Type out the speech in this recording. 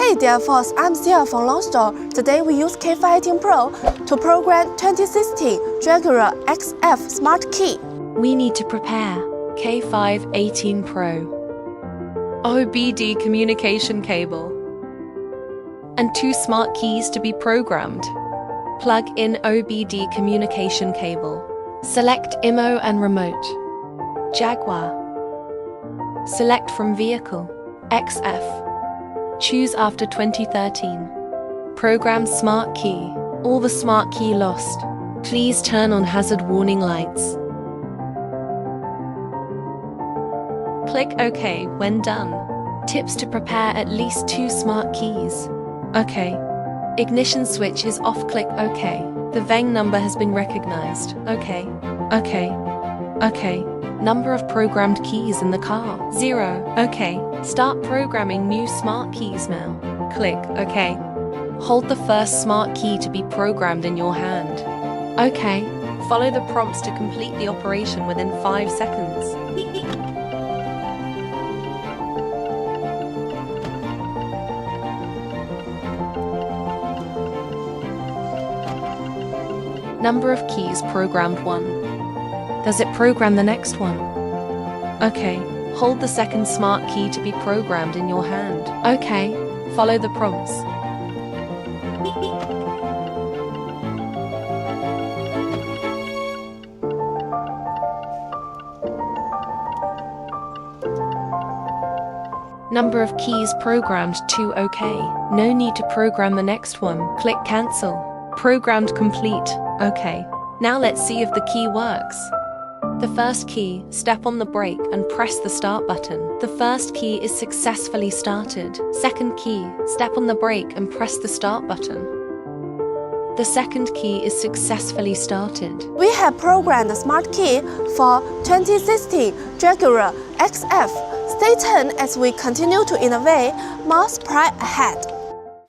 Hey dear folks, I'm Sia from Lonsdor. Today we use K518 Pro to program 2016 Jaguar XF Smart Key. We need to prepare K518 Pro, OBD communication cable, and 2 smart keys to be programmed. Plug in OBD communication cable. Select IMO and remote. Jaguar. Select from vehicle. XF. Choose after 2013. Program smart key. All the smart key lost. Please turn on hazard warning lights. Click OK when done. Tips to prepare at least 2 smart keys. OK. Ignition switch is off. Click OK. The VEN number has been recognized. OK. OK. OK. Number of programmed keys in the car. 0. OK. Start programming new smart keys now. Click OK. Hold the first smart key to be programmed in your hand. OK. Follow the prompts to complete the operation within 5 seconds. Number of keys programmed 1. Does it program the next one? OK. Hold the second smart key to be programmed in your hand. OK. Follow the prompts. Number of keys programmed 2. OK. No need to program the next one. Click cancel. Programmed complete. OK. Now let's see if the key works. The first key, step on the brake and press the start button. The first key is successfully started. Second key, step on the brake and press the start button. The second key is successfully started. We have programmed the smart key for 2016 Jaguar XF. Stay tuned as we continue to innovate more surprise ahead.